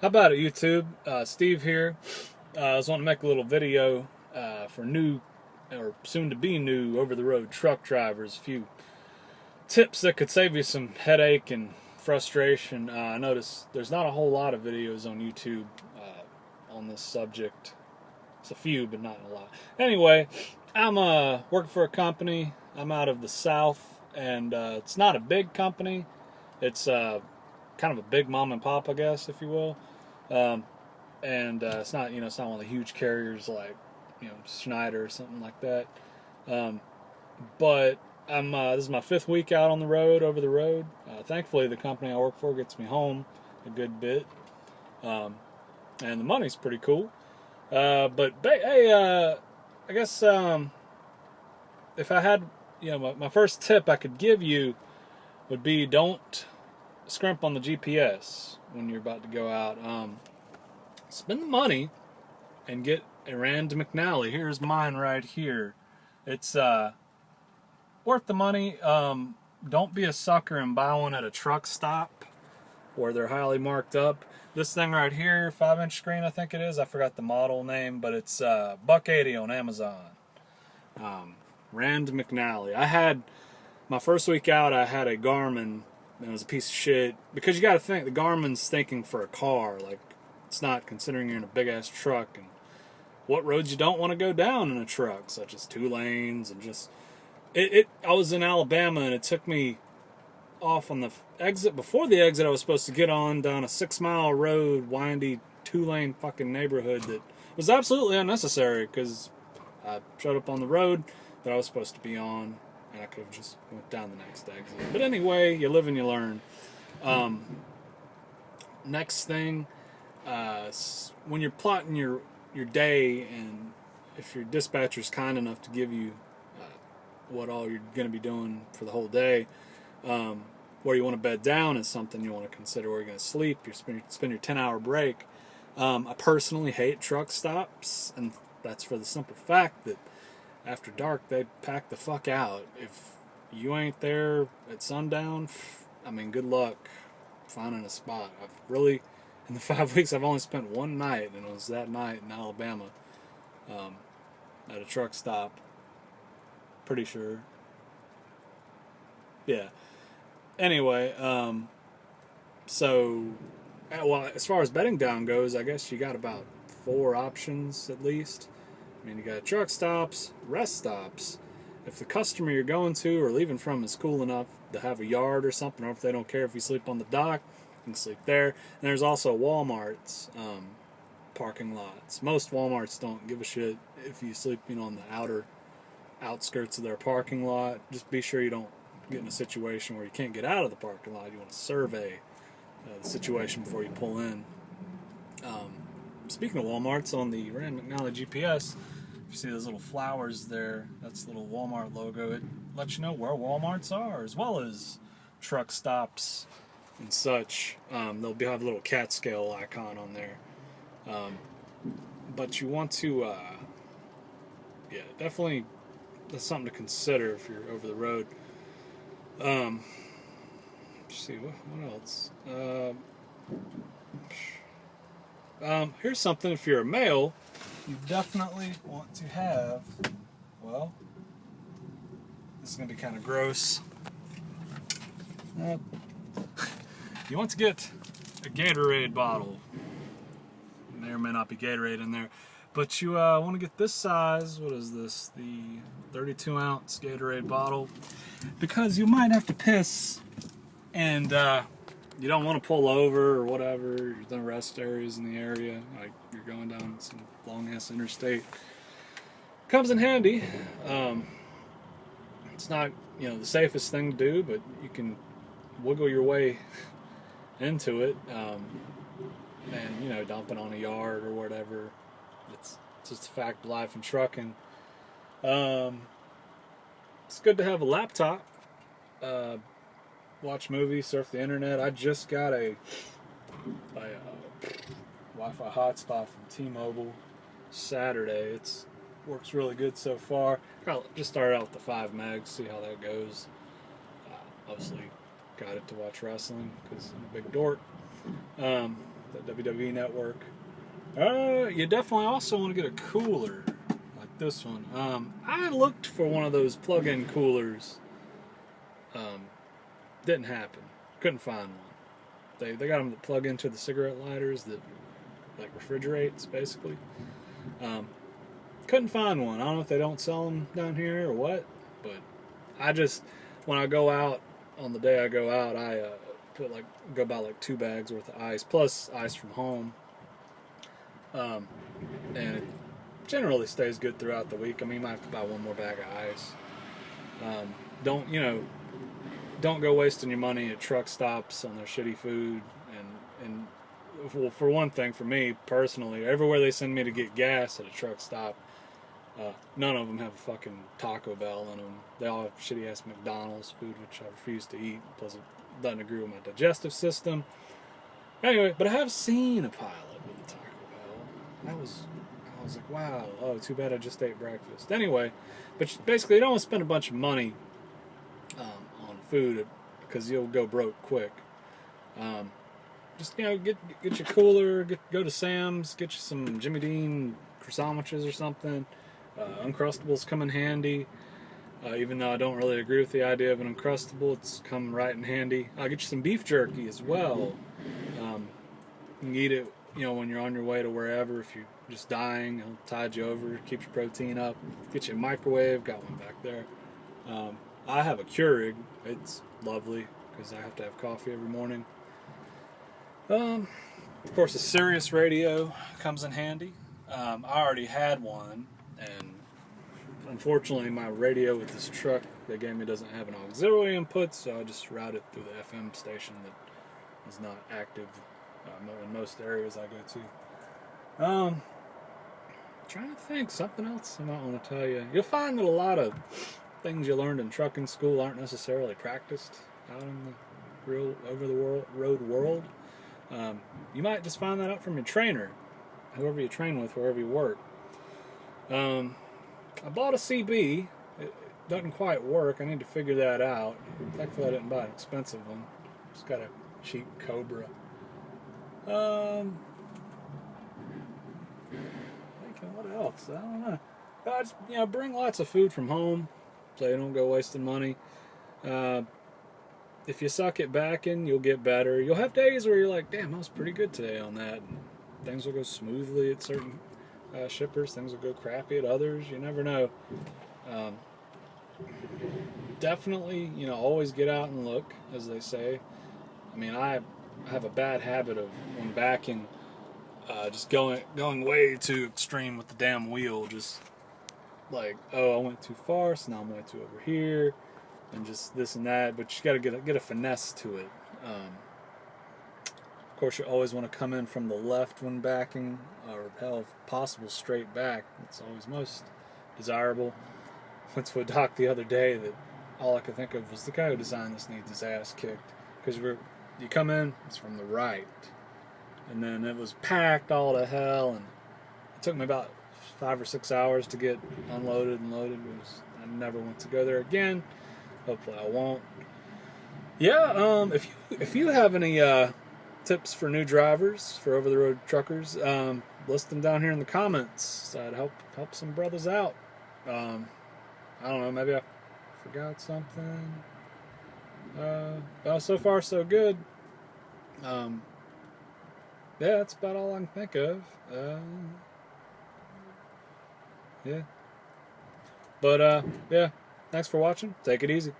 How about it, YouTube? Steve here. I was wanting to make a little video for new or soon to be new over the road truck drivers. A few tips that could save you some headache and frustration. I noticed there's not a whole lot of videos on YouTube on this subject. It's a few, but not a lot. Anyway, I'm working for a company. I'm out of the South, and it's not a big company. It's kind of a big mom and pop, I guess, if you will. And it's not, it's not one of the huge carriers like, Schneider or something like that. But I'm this is my 5th week out on the road, over the road. Thankfully, the company I work for gets me home a good bit, and the money's pretty cool. Hey, I guess if I had, my first tip I could give you would be don't scrimp on the GPS when you're about to go out. Spend the money and get a Rand McNally. Here's mine right here. It's worth the money. Don't be a sucker and buy one at a truck stop where they're highly marked up. This thing right here, 5-inch screen, I think it is. I forgot the model name, but it's $180 on Amazon. Rand McNally. I had my first week out. I had a Garmin, and it was a piece of shit because you got to think the Garmin's thinking for a car. Like, it's not considering you're in a big ass truck and what roads you don't want to go down in a truck, such as 2 lanes and just I was in Alabama, and it took me off on the exit. Before the exit I was supposed to get on down a 6-mile road, windy 2-lane fucking neighborhood that was absolutely unnecessary because I showed up on the road that I was supposed to be on, and I could have just went down the next exit. But anyway, you live and you learn. Next thing, when you're plotting your day, and if your dispatcher's kind enough to give you what all you're going to be doing for the whole day, where you want to bed down is something you want to consider. Where you're going to sleep, you spend your 10-hour break. I personally hate truck stops, and that's for the simple fact that after dark they pack the fuck out. If you ain't there at sundown, good luck finding a spot. I've really, in the 5 weeks, I've only spent one night, and it was that night in Alabama, at a truck stop. Pretty sure. Yeah. Anyway, so, well, as far as bedding down goes, I guess you got about 4 options at least. You got truck stops, rest stops. If the customer you're going to or leaving from is cool enough to have a yard or something, or if they don't care if you sleep on the dock, you can sleep there. And there's also Walmart's parking lots. Most Walmarts don't give a shit if you sleep, on the outskirts of their parking lot. Just be sure you don't get in a situation where you can't get out of the parking lot. You want to survey the situation before you pull in. Speaking of Walmart's, on the Rand McNally GPS, if you see those little flowers there, that's the little Walmart logo. It lets you know where Walmart's are, as well as truck stops and such. They'll have a little cat scale icon on there. But you want to, definitely, that's something to consider if you're over the road. Let's see, what else? Here's something. If you're a male, you definitely want to have, well, this is going to be kind of gross. You want to get a Gatorade bottle. May or may not be Gatorade in there. But you want to get this size. What is this? The 32-ounce Gatorade bottle. Because you might have to piss, and you don't want to pull over or whatever. There's no rest areas in the area. Like, you're going down some long-ass interstate. Comes in handy. It's not, the safest thing to do, but you can wiggle your way into it. And, dump it on a yard or whatever. It's just a fact of life in trucking. It's good to have a laptop. Watch movies, surf the internet. I just got a Wi-Fi hotspot from T-Mobile Saturday. It works really good so far. I'll just start out with the 5 megs, see how that goes. Obviously, got it to watch wrestling because I'm a big dork. the WWE Network. You definitely also want to get a cooler like this one. I looked for one of those plug-in coolers. Didn't happen. Couldn't find one. They got them that plug into the cigarette lighters that like refrigerates basically. Couldn't find one. I don't know if they don't sell them down here or what, but I just when I go out on the day I go out, I go buy like 2 bags worth of ice plus ice from home. And it generally stays good throughout the week. I mean, you might have to buy one more bag of ice. Don't go wasting your money at truck stops on their shitty food. And well, for one thing, for me personally, everywhere they send me to get gas at a truck stop, none of them have a fucking Taco Bell in them. They all have shitty ass McDonald's food, which I refuse to eat. Plus, it doesn't agree with my digestive system. Anyway, but I have seen a pilot with a Taco Bell. I was like, wow. Oh, too bad I just ate breakfast. Anyway, but basically, you don't want to spend a bunch of money on food because you'll go broke quick. Just get your cooler, go to Sam's, get you some Jimmy Dean sandwiches or something. Uncrustables come in handy. Even though I don't really agree with the idea of an Uncrustable, it's come right in handy. I'll get you some beef jerky as well. You can eat it, when you're on your way to wherever. If you're just dying, it'll tide you over, keep your protein up. Get you a microwave, got one back there. I have a Keurig. It's lovely because I have to have coffee every morning. Of course, a Sirius radio comes in handy. I already had one, and unfortunately, my radio with this truck they gave me doesn't have an auxiliary input, so I just route it through the FM station that is not active in most areas I go to. Trying to think something else I might want to tell you. You'll find that a lot of things you learned in trucking school aren't necessarily practiced out in the real road world. You might just find that out from your trainer, whoever you train with, wherever you work. I bought a CB. It doesn't quite work. I need to figure that out. Thankfully, I didn't buy an expensive one. Just got a cheap Cobra. Thinking what else? I don't know. Just, bring lots of food from home so you don't go wasting money. If you suck at backing, you'll get better. You'll have days where you're like, damn, I was pretty good today on that. And things will go smoothly at certain shippers. Things will go crappy at others. You never know. Definitely, always get out and look, as they say. I mean, I have a bad habit of, when backing, just going way too extreme with the damn wheel. Just like, oh, I went too far, so now I'm way too over here. And just this and that, but you got to get a finesse to it. Of course, you always want to come in from the left when backing, or hell, if possible, straight back. It's always most desirable. Went to a dock the other day that all I could think of was the guy who designed this needs his ass kicked. Because you come in, it's from the right, and then it was packed all to hell, and it took me about 5 or 6 hours to get unloaded and loaded. I never want to go there again. Hopefully I won't. Yeah, if you have any tips for new drivers, for over-the-road truckers, list them down here in the comments. I'd help some brothers out. I don't know, maybe I forgot something. Well, so far so good. Yeah, that's about all I can think of. Yeah. But, yeah. Thanks for watching. Take it easy.